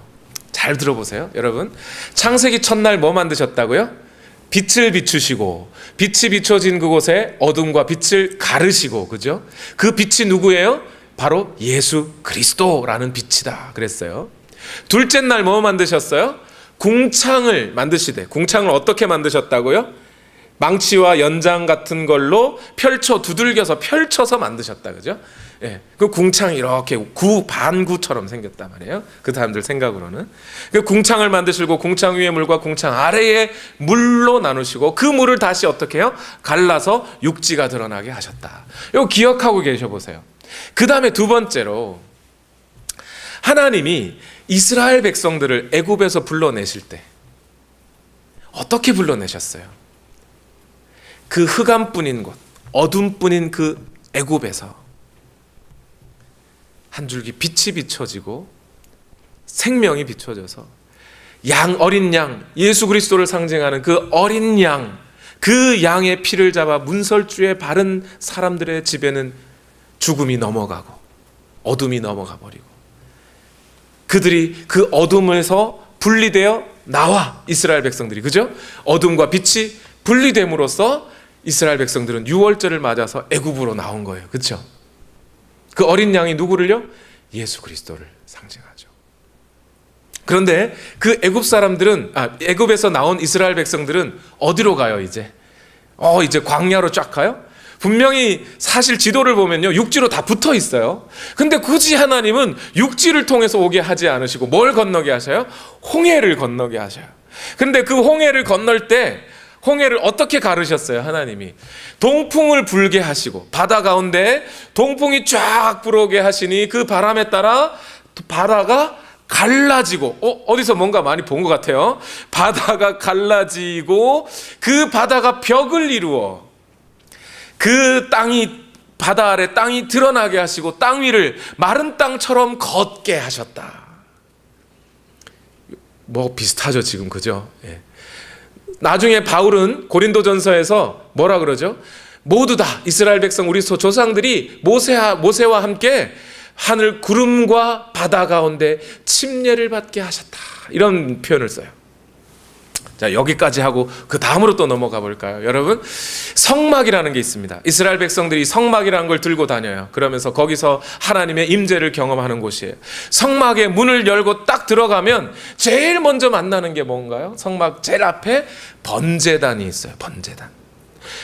Speaker 1: 잘 들어보세요, 여러분. 창세기 첫날 뭐 만드셨다고요? 빛을 비추시고, 빛이 비춰진 그곳에 어둠과 빛을 가르시고, 그죠? 그 빛이 누구예요? 바로 예수 그리스도라는 빛이다 그랬어요. 둘째 날 뭐 만드셨어요? 궁창을 만드시되, 궁창을 어떻게 만드셨다고요? 망치와 연장 같은 걸로 두들겨서 펼쳐서 만드셨다, 그죠? 예, 그 궁창이 이렇게 반구처럼 생겼단 말이에요. 그 사람들 생각으로는. 그 궁창을 만드시고, 궁창 위의 물과 궁창 아래의 물로 나누시고, 그 물을 다시 어떻게 해요? 갈라서 육지가 드러나게 하셨다. 이거 기억하고 계셔 보세요. 그 다음에 두 번째로, 하나님이 이스라엘 백성들을 애굽에서 불러내실 때 어떻게 불러내셨어요? 그 흑암뿐인 곳, 어둠뿐인 그 애굽에서 한 줄기 빛이 비춰지고 생명이 비춰져서 어린 양, 예수 그리스도를 상징하는 그 어린 양, 그 양의 피를 잡아 문설주에 바른 사람들의 집에는 죽음이 넘어가고 어둠이 넘어가 버리고, 그들이 그 어둠에서 분리되어 나와, 이스라엘 백성들이, 그죠? 어둠과 빛이 분리됨으로써 이스라엘 백성들은 유월절을 맞아서 애굽으로 나온 거예요. 그렇죠? 그 어린 양이 누구를요? 예수 그리스도를 상징하죠. 그런데 그 애굽에서 나온 이스라엘 백성들은 어디로 가요, 이제? 이제 광야로 쫙 가요? 분명히 사실 지도를 보면요, 육지로 다 붙어 있어요. 근데 굳이 하나님은 육지를 통해서 오게 하지 않으시고 뭘 건너게 하셔요? 홍해를 건너게 하셔요. 근데 그 홍해를 건널 때 홍해를 어떻게 가르셨어요? 하나님이 동풍을 불게 하시고, 바다 가운데 동풍이 쫙 불어오게 하시니 그 바람에 따라 바다가 갈라지고, 어디서 뭔가 많이 본 것 같아요. 바다가 갈라지고 그 바다가 벽을 이루어 그 바다 아래 땅이 드러나게 하시고 땅 위를 마른 땅처럼 걷게 하셨다. 뭐 비슷하죠, 지금, 그죠? 예. 나중에 바울은 고린도전서에서 뭐라 그러죠? 모두 다 이스라엘 백성, 우리 조상들이 모세와 함께 하늘 구름과 바다 가운데 침례를 받게 하셨다, 이런 표현을 써요. 자, 여기까지 하고 그 다음으로 또 넘어가 볼까요? 여러분, 성막이라는 게 있습니다. 이스라엘 백성들이 성막이라는 걸 들고 다녀요. 그러면서 거기서 하나님의 임재를 경험하는 곳이에요. 성막의 문을 열고 딱 들어가면 제일 먼저 만나는 게 뭔가요? 성막 제일 앞에 번제단이 있어요. 번제단.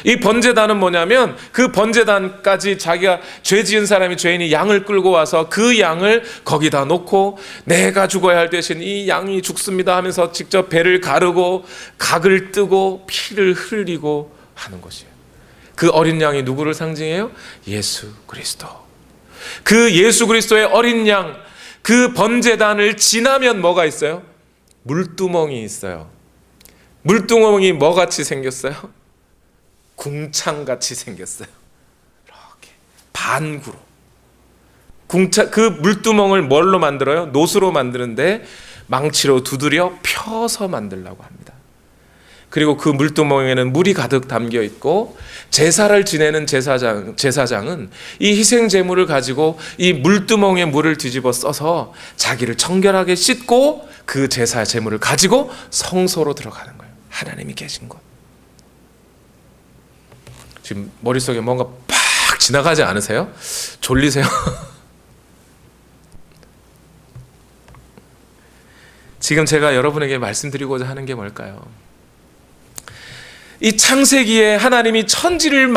Speaker 1: 이 번제단은 뭐냐면, 그 번제단까지 자기가 죄 지은 죄인이 양을 끌고 와서 그 양을 거기다 놓고, 내가 죽어야 할 대신 이 양이 죽습니다 하면서 직접 배를 가르고 각을 뜨고 피를 흘리고 하는 것이에요. 그 어린 양이 누구를 상징해요? 예수 그리스도. 그 예수 그리스도의 어린 양, 그 번제단을 지나면 뭐가 있어요? 물두멍이 있어요. 물두멍이 뭐같이 생겼어요? 궁창같이 생겼어요. 이렇게 반구로. 그 물두멍을 뭘로 만들어요? 노수로 만드는데 망치로 두드려 펴서 만들려고 합니다. 그리고 그 물두멍에는 물이 가득 담겨 있고, 제사를 지내는 제사장은 이 희생 제물을 가지고 이 물두멍에 물을 뒤집어 써서 자기를 청결하게 씻고 그 제사 제물을 가지고 성소로 들어가는 거예요. 하나님이 계신 곳. 지금 머릿속에 뭔가 팍 지나가지 않으세요? 졸리세요? 지금 제가 여러분에게 말씀드리고자 하는 게 뭘까요? 이 창세기에 하나님이 천지를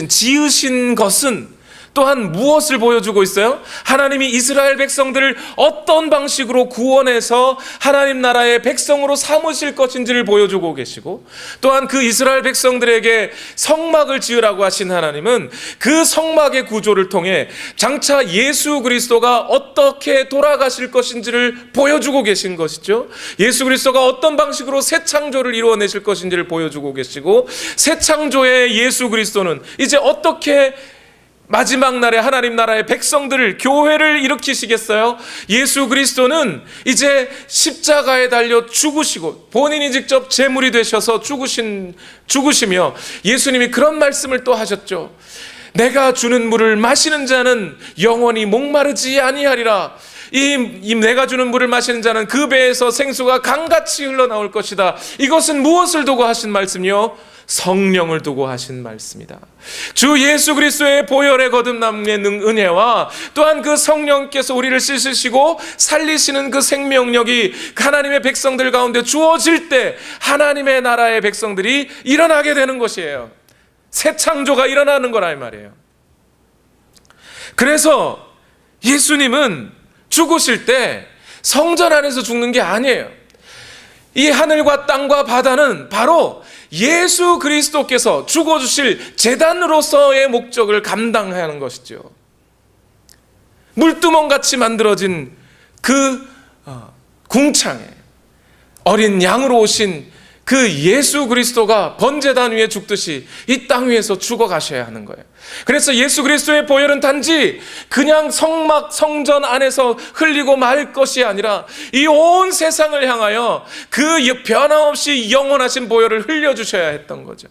Speaker 1: 지으신 것은 또한 무엇을 보여주고 있어요? 하나님이 이스라엘 백성들을 어떤 방식으로 구원해서 하나님 나라의 백성으로 삼으실 것인지를 보여주고 계시고, 또한 그 이스라엘 백성들에게 성막을 지으라고 하신 하나님은 그 성막의 구조를 통해 장차 예수 그리스도가 어떻게 돌아가실 것인지를 보여주고 계신 것이죠. 예수 그리스도가 어떤 방식으로 새 창조를 이루어내실 것인지를 보여주고 계시고, 새 창조의 예수 그리스도는 이제 어떻게 마지막 날에 하나님 나라의 백성들을, 교회를 일으키시겠어요? 예수 그리스도는 이제 십자가에 달려 죽으시고 본인이 직접 제물이 되셔서 죽으시며 예수님이 그런 말씀을 또 하셨죠. 내가 주는 물을 마시는 자는 영원히 목마르지 아니하리라. 이 내가 주는 물을 마시는 자는 그 배에서 생수가 강같이 흘러나올 것이다. 이것은 무엇을 두고 하신 말씀이요? 성령을 두고 하신 말씀이다. 주 예수 그리스도의 보혈의 거듭남의 은혜와 또한 그 성령께서 우리를 씻으시고 살리시는 그 생명력이 하나님의 백성들 가운데 주어질 때 하나님의 나라의 백성들이 일어나게 되는 것이에요. 새 창조가 일어나는 거라 이 말이에요. 그래서 예수님은 죽으실 때 성전 안에서 죽는 게 아니에요. 이 하늘과 땅과 바다는 바로 예수 그리스도께서 죽어주실 제단으로서의 목적을 감당하는 것이죠. 물두멍같이 만들어진 그 궁창에 어린 양으로 오신 그 예수 그리스도가 번제단 위에 죽듯이 이 땅 위에서 죽어가셔야 하는 거예요. 그래서 예수 그리스도의 보혈은 단지 그냥 성전 안에서 흘리고 말 것이 아니라 이 온 세상을 향하여 그 변함없이 영원하신 보혈을 흘려주셔야 했던 거죠.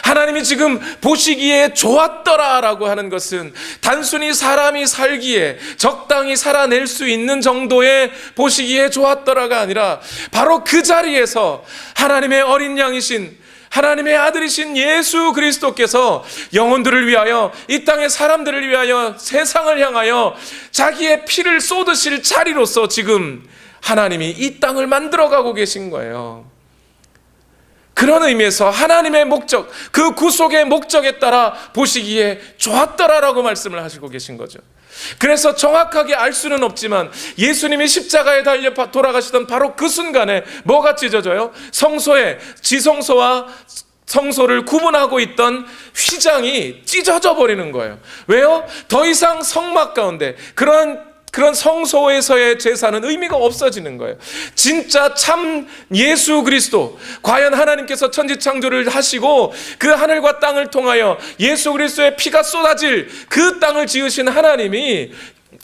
Speaker 1: 하나님이 지금 보시기에 좋았더라라고 하는 것은 단순히 사람이 살기에 적당히 살아낼 수 있는 정도의 보시기에 좋았더라가 아니라 바로 그 자리에서 하나님의 어린 양이신 하나님의 아들이신 예수 그리스도께서 영혼들을 위하여, 이 땅의 사람들을 위하여, 세상을 향하여 자기의 피를 쏟으실 자리로서 지금 하나님이 이 땅을 만들어가고 계신 거예요. 그런 의미에서 하나님의 목적, 그 구속의 목적에 따라 보시기에 좋았더라라고 말씀을 하시고 계신 거죠. 그래서 정확하게 알 수는 없지만 예수님이 십자가에 달려 돌아가시던 바로 그 순간에 뭐가 찢어져요? 성소에, 지성소와 성소를 구분하고 있던 휘장이 찢어져 버리는 거예요. 왜요? 더 이상 성막 가운데 그런 성소에서의 제사는 의미가 없어지는 거예요. 진짜 참 예수 그리스도, 과연 하나님께서 천지창조를 하시고 그 하늘과 땅을 통하여 예수 그리스도의 피가 쏟아질 그 땅을 지으신 하나님이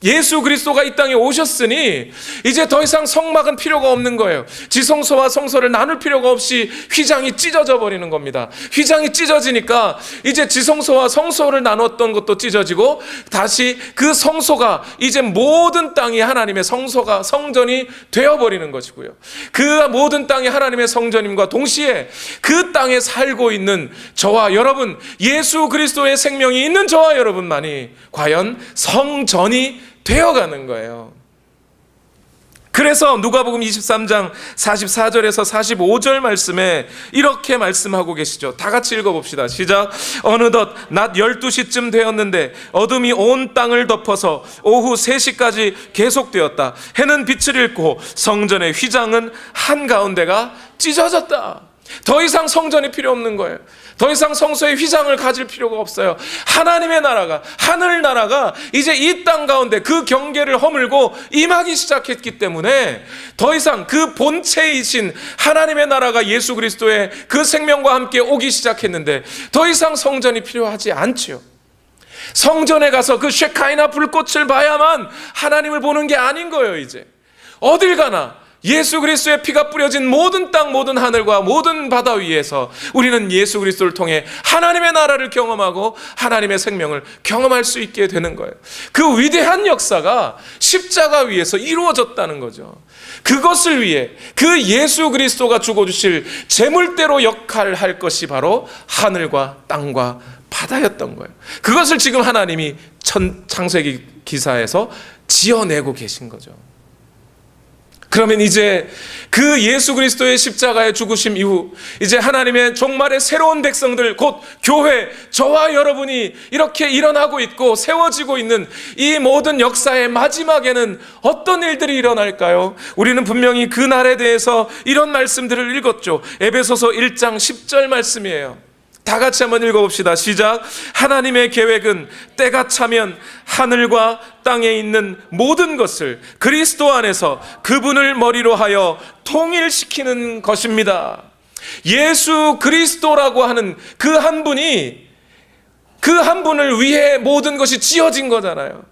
Speaker 1: 예수 그리스도가 이 땅에 오셨으니 이제 더 이상 성막은 필요가 없는 거예요. 지성소와 성소를 나눌 필요가 없이 휘장이 찢어져 버리는 겁니다. 휘장이 찢어지니까 이제 지성소와 성소를 나눴던 것도 찢어지고 다시 그 성소가 이제 모든 땅이 하나님의 성전이 되어버리는 것이고요. 그 모든 땅이 하나님의 성전임과 동시에 그 땅에 살고 있는 저와 여러분, 예수 그리스도의 생명이 있는 저와 여러분만이 과연 성전이 되어가는 거예요. 그래서 누가복음 23장 44절에서 45절 말씀에 이렇게 말씀하고 계시죠. 다 같이 읽어봅시다. 시작. 어느덧 낮 12시쯤 되었는데 어둠이 온 땅을 덮어서 오후 3시까지 계속되었다. 해는 빛을 잃고 성전의 휘장은 한가운데가 찢어졌다. 더 이상 성전이 필요 없는 거예요. 더 이상 성소의 휘장을 가질 필요가 없어요. 하나님의 나라가, 하늘나라가 이제 이 땅 가운데 그 경계를 허물고 임하기 시작했기 때문에 더 이상 그 본체이신 하나님의 나라가 예수 그리스도의 그 생명과 함께 오기 시작했는데 더 이상 성전이 필요하지 않지요. 성전에 가서 그 쉐카이나 불꽃을 봐야만 하나님을 보는 게 아닌 거예요. 이제 어딜 가나 예수 그리스도의 피가 뿌려진 모든 땅, 모든 하늘과 모든 바다 위에서 우리는 예수 그리스도를 통해 하나님의 나라를 경험하고 하나님의 생명을 경험할 수 있게 되는 거예요. 그 위대한 역사가 십자가 위에서 이루어졌다는 거죠. 그것을 위해 그 예수 그리스도가 죽어주실 제물대로 역할할 것이 바로 하늘과 땅과 바다였던 거예요. 그것을 지금 하나님이 창세기 기사에서 지어내고 계신 거죠. 그러면 이제 그 예수 그리스도의 십자가의 죽으심 이후 이제 하나님의 종말의 새로운 백성들, 곧 교회, 저와 여러분이 이렇게 일어나고 있고 세워지고 있는 이 모든 역사의 마지막에는 어떤 일들이 일어날까요? 우리는 분명히 그 날에 대해서 이런 말씀들을 읽었죠. 에베소서 1장 10절 말씀이에요. 다 같이 한번 읽어봅시다. 시작. 하나님의 계획은 때가 차면 하늘과 땅에 있는 모든 것을 그리스도 안에서 그분을 머리로 하여 통일시키는 것입니다. 예수 그리스도라고 하는 그 한 분이 그 한 분을 위해 모든 것이 지어진 거잖아요.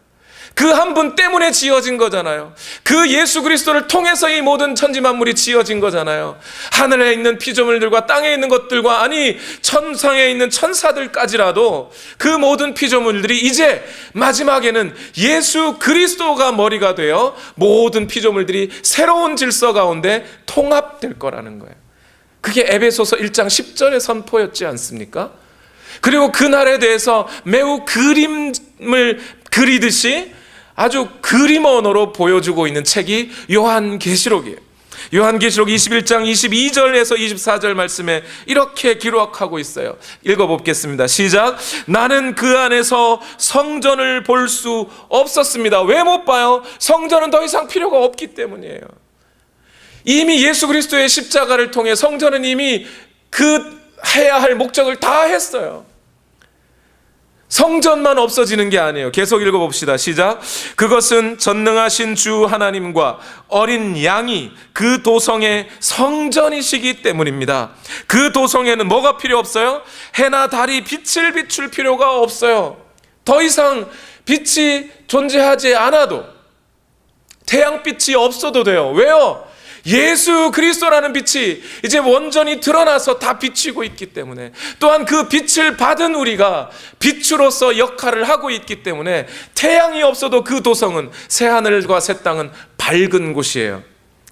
Speaker 1: 그 한 분 때문에 지어진 거잖아요. 그 예수 그리스도를 통해서 이 모든 천지 만물이 지어진 거잖아요. 하늘에 있는 피조물들과 땅에 있는 것들과, 아니 천상에 있는 천사들까지라도 그 모든 피조물들이 이제 마지막에는 예수 그리스도가 머리가 되어 모든 피조물들이 새로운 질서 가운데 통합될 거라는 거예요. 그게 에베소서 1장 10절의 선포였지 않습니까? 그리고 그날에 대해서 매우 그림을 그리듯이 아주 그림 언어로 보여주고 있는 책이 요한계시록이에요. 요한계시록 21장 22절에서 24절 말씀에 이렇게 기록하고 있어요. 읽어보겠습니다. 시작. 나는 그 안에서 성전을 볼 수 없었습니다. 왜 못 봐요? 성전은 더 이상 필요가 없기 때문이에요. 이미 예수 그리스도의 십자가를 통해 성전은 이미 그 해야 할 목적을 다 했어요. 성전만 없어지는 게 아니에요. 계속 읽어봅시다. 시작. 그것은 전능하신 주 하나님과 어린 양이 그 도성의 성전이시기 때문입니다. 그 도성에는 뭐가 필요 없어요? 해나 달이 빛을 비출 필요가 없어요. 더 이상 빛이 존재하지 않아도, 태양빛이 없어도 돼요. 왜요? 예수 그리스도라는 빛이 이제 온전히 드러나서 다 비치고 있기 때문에, 또한 그 빛을 받은 우리가 빛으로서 역할을 하고 있기 때문에 태양이 없어도 그 도성은, 새하늘과 새 땅은 밝은 곳이에요.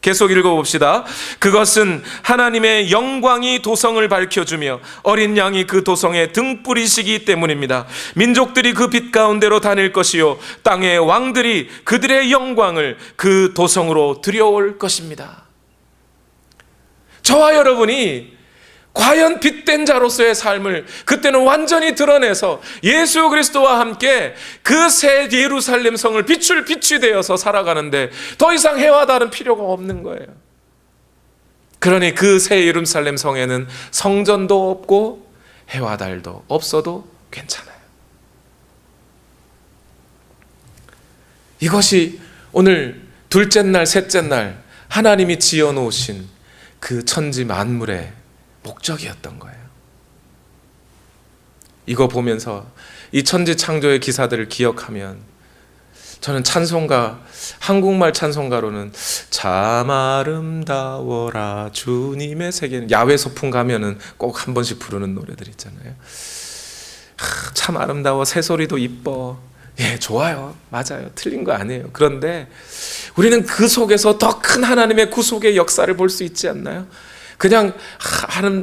Speaker 1: 계속 읽어봅시다. 그것은 하나님의 영광이 도성을 밝혀주며 어린 양이 그 도성의 등불이시기 때문입니다. 민족들이 그 빛 가운데로 다닐 것이요 땅의 왕들이 그들의 영광을 그 도성으로 들여올 것입니다. 저와 여러분이 과연 빛된 자로서의 삶을 그때는 완전히 드러내서 예수 그리스도와 함께 그 새 예루살렘 성을 비출 빛이 되어서 살아가는데 더 이상 해와 달은 필요가 없는 거예요. 그러니 그 새 예루살렘 성에는 성전도 없고 해와 달도 없어도 괜찮아요. 이것이 오늘 둘째 날, 셋째 날 하나님이 지어놓으신 그 천지 만물의 목적이었던 거예요. 이거 보면서 이 천지 창조의 기사들을 기억하면 저는 찬송가, 한국말 찬송가로는 참 아름다워라 주님의 세계는, 야외 소풍 가면은 꼭 한 번씩 부르는 노래들 있잖아요. 참 아름다워, 새소리도 이뻐. 예, 좋아요. 맞아요. 틀린 거 아니에요. 그런데 우리는 그 속에서 더 큰 하나님의 구속의 역사를 볼 수 있지 않나요? 그냥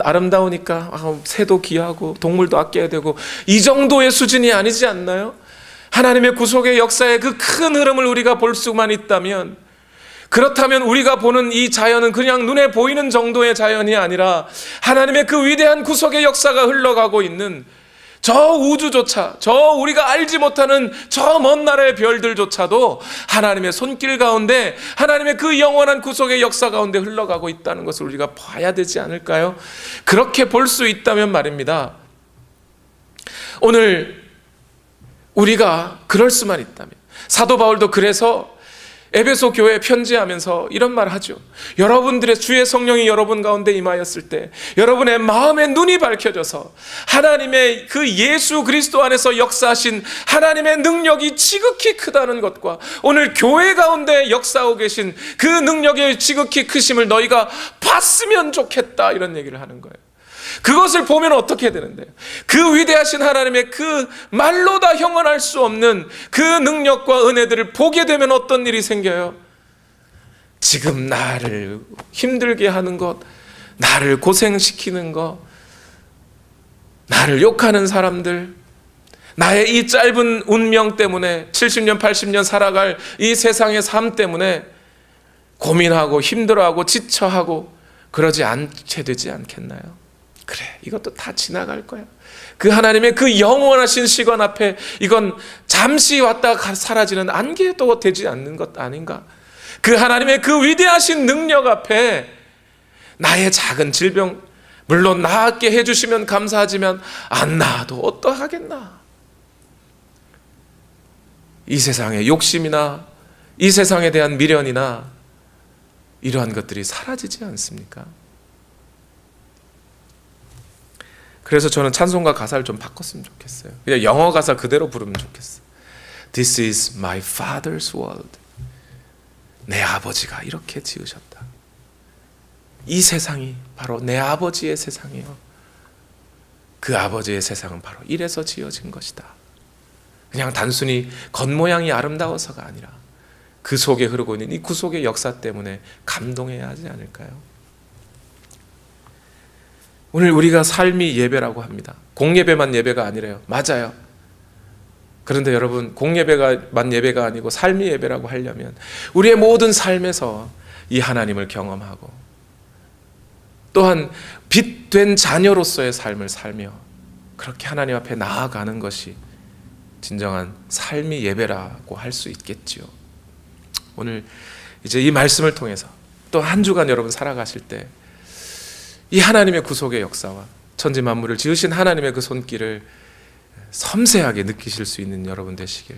Speaker 1: 아름다우니까 새도 귀하고 동물도 아껴야 되고 이 정도의 수준이 아니지 않나요? 하나님의 구속의 역사의 그 큰 흐름을 우리가 볼 수만 있다면, 그렇다면 우리가 보는 이 자연은 그냥 눈에 보이는 정도의 자연이 아니라 하나님의 그 위대한 구속의 역사가 흘러가고 있는 저 우주조차, 저 우리가 알지 못하는 저 먼 나라의 별들조차도 하나님의 손길 가운데, 하나님의 그 영원한 구속의 역사 가운데 흘러가고 있다는 것을 우리가 봐야 되지 않을까요? 그렇게 볼 수 있다면 말입니다, 오늘 우리가 그럴 수만 있다면, 사도 바울도 그래서 에베소 교회에 편지하면서 이런 말을 하죠. 여러분들의 주의 성령이 여러분 가운데 임하였을 때 여러분의 마음의 눈이 밝혀져서 하나님의 그 예수 그리스도 안에서 역사하신 하나님의 능력이 지극히 크다는 것과, 오늘 교회 가운데 역사하고 계신 그 능력의 지극히 크심을 너희가 봤으면 좋겠다, 이런 얘기를 하는 거예요. 그것을 보면 어떻게 되는데요? 그 위대하신 하나님의 그 말로 다 형언할 수 없는 그 능력과 은혜들을 보게 되면 어떤 일이 생겨요? 지금 나를 힘들게 하는 것, 나를 고생시키는 것, 나를 욕하는 사람들, 나의 이 짧은 운명 때문에 70년 80년 살아갈 이 세상의 삶 때문에 고민하고 힘들어하고 지쳐하고 그러지 않게 되지 않겠나요? 그래, 이것도 다 지나갈 거야. 그 하나님의 그 영원하신 시간 앞에 이건 잠시 왔다가 사라지는 안개도 되지 않는 것 아닌가? 그 하나님의 그 위대하신 능력 앞에 나의 작은 질병, 물론 나았게 해주시면 감사하지만 안 나아도 어떠하겠나? 이 세상의 욕심이나 이 세상에 대한 미련이나 이러한 것들이 사라지지 않습니까? 그래서 저는 찬송가 가사를 좀 바꿨으면 좋겠어요. 그냥 영어 가사 그대로 부르면 좋겠어요. This is my father's world. 내 아버지가 이렇게 지으셨다. 이 세상이 바로 내 아버지의 세상이요. 그 아버지의 세상은 바로 이래서 지어진 것이다. 그냥 단순히 겉모양이 아름다워서가 아니라 그 속에 흐르고 있는 이 구속의 역사 때문에 감동해야 하지 않을까요? 오늘 우리가 삶이 예배라고 합니다. 공예배만 예배가 아니래요. 맞아요. 그런데 여러분, 공예배만 예배가 아니고 삶이 예배라고 하려면 우리의 모든 삶에서 이 하나님을 경험하고 또한 빛된 자녀로서의 삶을 살며 그렇게 하나님 앞에 나아가는 것이 진정한 삶이 예배라고 할 수 있겠지요. 오늘 이제 이 말씀을 통해서 또 한 주간 여러분 살아가실 때 이 하나님의 구속의 역사와 천지 만물을 지으신 하나님의 그 손길을 섬세하게 느끼실 수 있는 여러분 되시길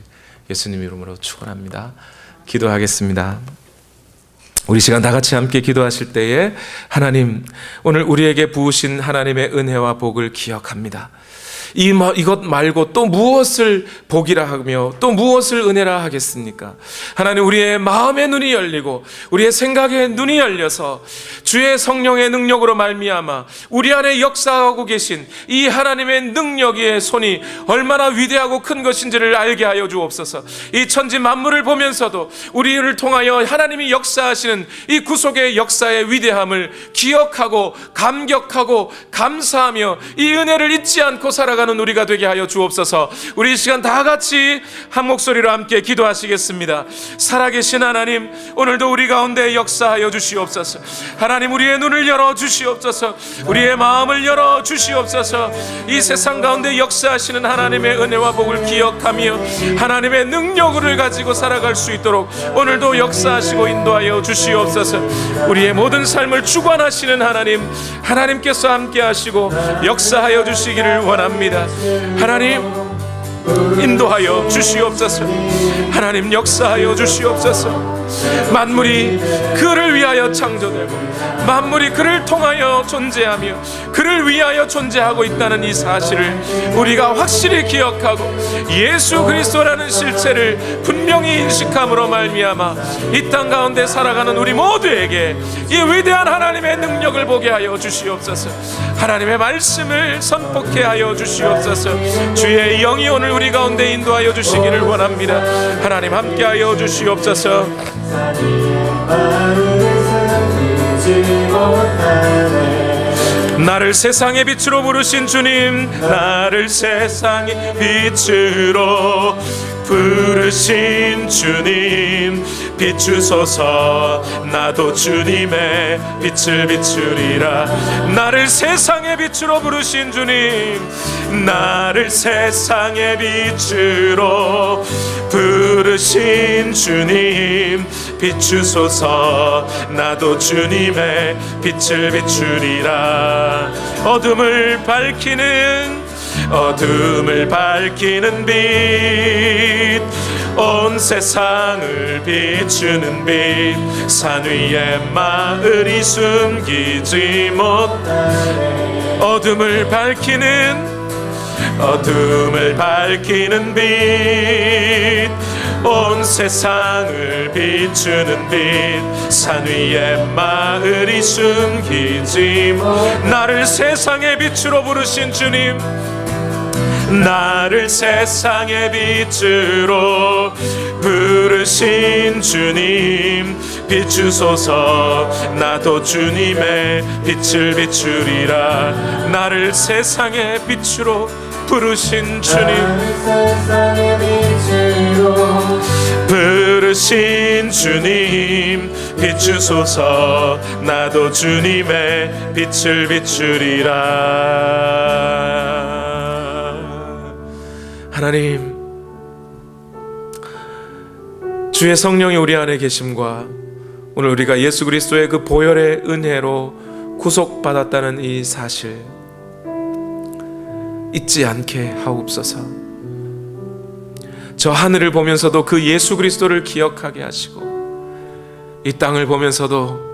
Speaker 1: 예수님 이름으로 축원합니다. 기도하겠습니다. 우리 시간 다 같이 함께 기도하실 때에 하나님, 오늘 우리에게 부으신 하나님의 은혜와 복을 기억합니다. 이것 말고 또 무엇을 복이라 하며 또 무엇을 은혜라 하겠습니까? 하나님, 우리의 마음의 눈이 열리고 우리의 생각의 눈이 열려서 주의 성령의 능력으로 말미암아 우리 안에 역사하고 계신 이 하나님의 능력의 손이 얼마나 위대하고 큰 것인지를 알게 하여 주옵소서. 이 천지 만물을 보면서도 우리를 통하여 하나님이 역사하시는 이 구속의 역사의 위대함을 기억하고 감격하고 감사하며 이 은혜를 잊지 않고 살아가는 우리가 되게 하여 주옵소서. 우리 이 시간 다 같이 한 목소리로 함께 기도하시겠습니다. 살아계신 하나님, 오늘도 우리 가운데 역사하여 주시옵소서. 하나님, 우리의 눈을 열어 주시옵소서. 우리의 마음을 열어 주시옵소서. 이 세상 가운데 역사하시는 하나님의 은혜와 복을 기억하며 하나님의 능력을 가지고 살아갈 수 있도록 오늘도 역사하시고 인도하여 주시옵소서. 우리의 모든 삶을 주관하시는 하나님, 하나님께서 함께 하시고 역사하여 주시기를 원합니다. 하나님, 인도하여 주시옵소서. 하나님, 역사하여 주시옵소서. 만물이 그를 위하여 창조되고 만물이 그를 통하여 존재하며 그를 위하여 존재하고 있다는 이 사실을 우리가 확실히 기억하고 예수 그리스도라는 실체를 분명히 인식함으로 말미암아 이 땅 가운데 살아가는 우리 모두에게 이 위대한 하나님의 능력을 보게 하여 주시옵소서. 하나님의 말씀을 선포케 하여 주시옵소서. 주의 영이 오늘 우리 가운데 인도하여 주시기를 원합니다. 하나님, 함께하여 주시옵소서. 나를 세상의 빛으로 부르신 주님, 나를 세상의 빛으로 부르신 주님, 비추소서. 나도 주님의 빛을 비추리라. 나를 세상의 빛으로 부르신 주님, 나를 세상의 빛으로 부르신 주님, 비추소서. 나도 주님의 빛을 비추리라. 어둠을 밝히는 빛, 온 세상을 비추는 빛, 산 위에 마을이 숨기지 못하네. 어둠을 밝히는 빛, 온 세상을 비추는 빛, 산 위에 마을이 숨기지 못하네. 나를 세상의 빛으로 부르신 주님, 나를 세상의 빛으로 부르신 주님, 비추소서. 나도 주님의 빛을 비추리라. 나를 세상의 빛으로 부르신 주님, 부르신 주님, 비추소서. 나도 주님의 빛을 비추리라. 하나님, 주의 성령이 우리 안에 계심과 오늘 우리가 예수 그리스도의 그 보혈의 은혜로 구속받았다는 이 사실 잊지 않게 하옵소서. 저 하늘을 보면서도 그 예수 그리스도를 기억하게 하시고 이 땅을 보면서도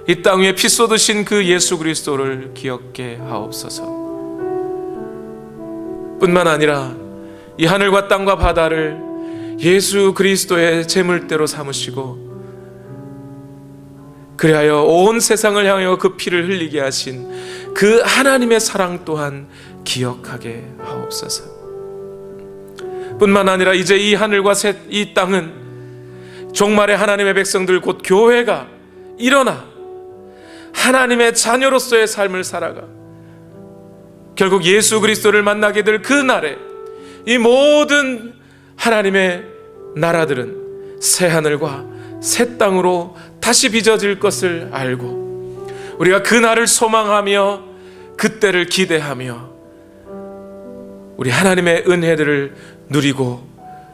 Speaker 1: 이 땅 위에 피 쏟으신 그 예수 그리스도를 기억게 하옵소서. 뿐만 아니라 이 하늘과 땅과 바다를 예수 그리스도의 제물대로 삼으시고 그리하여 온 세상을 향하여 그 피를 흘리게 하신 그 하나님의 사랑 또한 기억하게 하옵소서. 뿐만 아니라 이제 이 하늘과 이 땅은 종말의 하나님의 백성들 곧 교회가 일어나 하나님의 자녀로서의 삶을 살아가 결국 예수 그리스도를 만나게 될 그 날에 이 모든 하나님의 나라들은 새 하늘과 새 땅으로 다시 빚어질 것을 알고 우리가 그 날을 소망하며 그때를 기대하며 우리 하나님의 은혜들을 누리고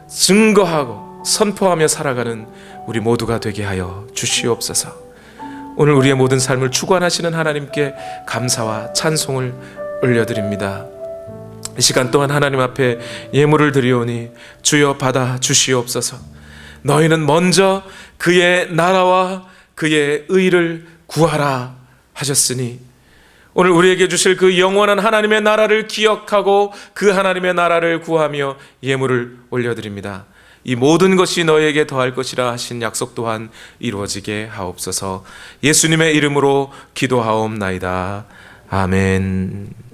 Speaker 1: 증거하고 선포하며 살아가는 우리 모두가 되게 하여 주시옵소서. 오늘 우리의 모든 삶을 주관하시는 하나님께 감사와 찬송을 올려드립니다. 이 시간 동안 하나님 앞에 예물을 드리오니 주여 받아 주시옵소서. 너희는 먼저 그의 나라와 그의 의를 구하라 하셨으니 오늘 우리에게 주실 그 영원한 하나님의 나라를 기억하고 그 하나님의 나라를 구하며 예물을 올려드립니다. 이 모든 것이 너희에게 더할 것이라 하신 약속 또한 이루어지게 하옵소서. 예수님의 이름으로 기도하옵나이다. 아멘.